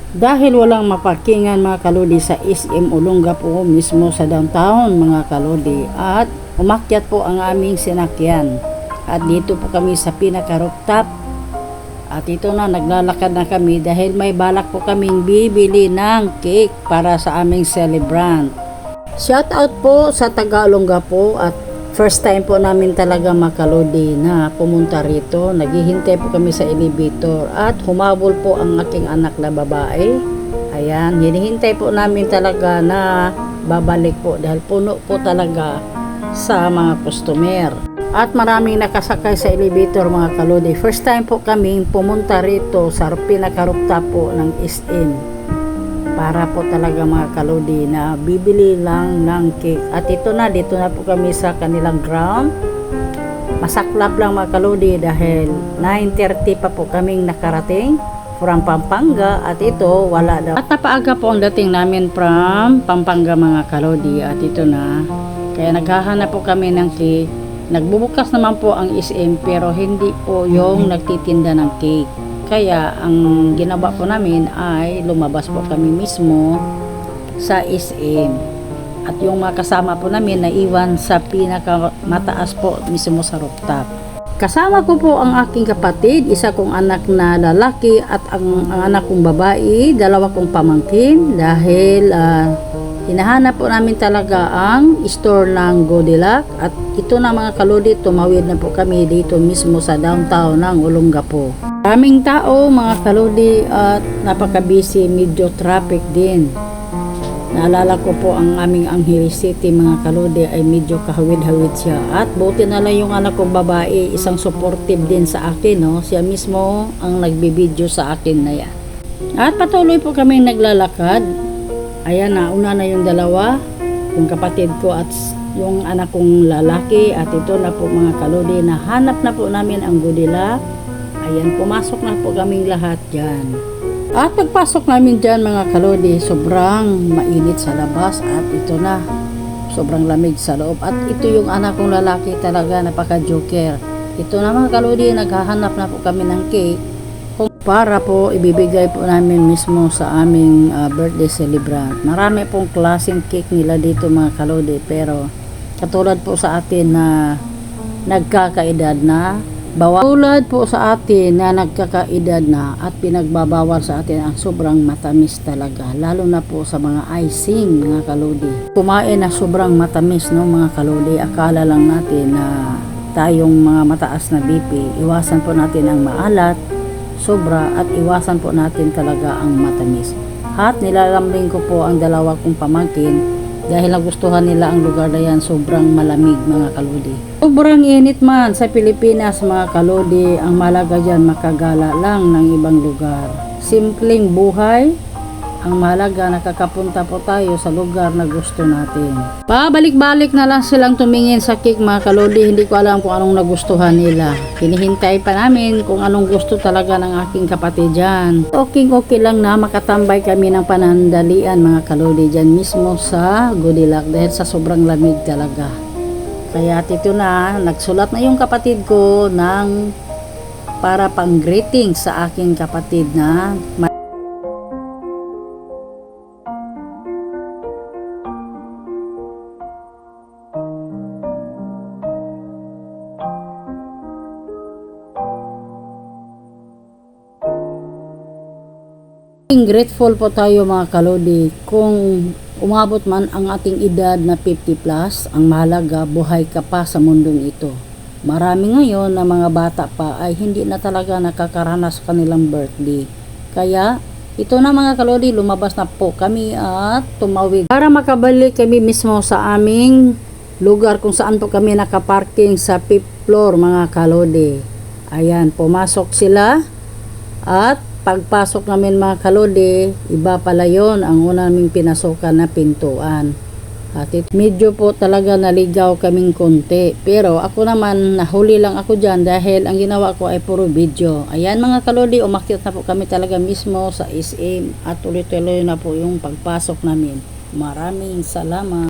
Dahil walang maparkingan mga kalodi sa SM Olongapo mismo sa downtown mga kalodi, at umakyat po ang aming sinakyan at dito po kami sa pinaka-rooftop at ito na, naglalakad na kami dahil may balak po kaming bibili ng cake para sa aming celebrant. Shout out po sa taga Olongapo at first time po namin talaga makalodi na pumunta rito. Naghihintay po kami sa elevator at humabol po ang aking anak na babae. Ayan, hinihintay po namin talaga na babalik po dahil puno po talaga sa mga customer. At maraming nakasakay sa elevator mga kalodi. First time po kaming pumunta rito sa pinaka-rooftop po ng SM. Para po talaga mga kalodi na bibili lang ng cake. At ito na, dito na po kami sa kanilang ground. Masaklap lang mga kalodi dahil 9:30 pa po kaming nakarating from Pampanga at ito wala daw. At napaaga po ang dating namin from Pampanga mga kalodi at ito na. Kaya naghahanap po kami ng cake. Nagbubukas naman po ang SM pero hindi po yung nagtitinda ng cake. Kaya ang ginawa po namin ay lumabas po kami mismo sa SM. At yung mga kasama po namin naiwan sa pinakamataas po mismo sa rooftop. Kasama ko po ang aking kapatid, isa kong anak na lalaki at ang anak kong babae, dalawa kong pamangkin dahil hinahanap po namin talaga ang store ng Goodilac at ito na mga kalodi, tumawid na po kami dito mismo sa downtown ng Olongapo. Maraming tao mga kalodi at napaka-busy, medyo traffic din. Naalala ko po ang aming Angeles City mga kalodi ay medyo kahawid-hawid siya at buti na lang yung anak kong babae, isang supportive din sa akin, no? Siya mismo ang nagbibideo sa akin na yan. At patuloy po kaming naglalakad. Ayan na, una na yung dalawa, yung kapatid ko at yung anak kong lalaki at ito na po mga kalodi, nahanap na po namin ang Goodilac. Ayan, pumasok na po kaming lahat dyan. At pagpasok namin dyan mga kalodi, sobrang mainit sa labas at ito na, sobrang lamig sa loob. At ito yung anak kong lalaki talaga, napaka-joker. Ito na mga kalodi, naghahanap na po kami ng cake para po ibibigay po namin mismo sa aming birthday celebrant. Marami pong klaseng cake nila dito mga kalodi, pero katulad po sa atin na nagkakaedad na, tulad po sa atin na nagkakaedad na at pinagbabawal sa atin ang sobrang matamis talaga, lalo na po sa mga icing mga kalodi. Kumain na sobrang matamis, no mga kalodi, akala lang natin na tayong mga mataas na BP, iwasan po natin ang maalat sobra at iwasan po natin talaga ang matamis. At nilalambing ko po ang dalawa kong pamangkin dahil nagustuhan nila ang lugar na yan, sobrang malamig mga kalodi. Sobrang init man sa Pilipinas mga kalodi, ang malaga dyan makagala lang ng ibang lugar. Simpleng buhay, ang mahalaga nakakapunta po tayo sa lugar na gusto natin. Pabalik-balik na lang silang tumingin sa cake mga kalodi, hindi ko alam kung anong nagustuhan nila. Hinihintay pa namin kung anong gusto talaga ng aking kapatid dyan. Okay lang na makatambay kami ng panandalian mga kalodi dyan mismo sa Goodilac dahil sa sobrang lamig talaga. Kaya ito na, nagsulat na yung kapatid ko ng para pang greeting sa aking kapatid na grateful po tayo mga kalodi kung umabot man ang ating edad na 50 plus, ang mahalaga buhay ka pa sa mundong ito. Marami ngayon na mga bata pa ay hindi na talaga nakakaranas kanilang birthday. Kaya ito na mga kalodi, lumabas na po kami at tumawid para makabalik kami mismo sa aming lugar kung saan po kami nakaparking sa 5th floor mga kalodi. Ayan, pumasok sila at pagpasok namin mga kalodi, iba pala yon ang una naming pinasukan na pintuan. At medyo po talaga naligaw kaming konti. Pero ako naman, nahuli lang ako dyan dahil ang ginawa ko ay puro video. Ayan mga kalodi, umakyat na po kami talaga mismo sa SM at tuloy-tuloy na po yung pagpasok namin. Maraming salamat.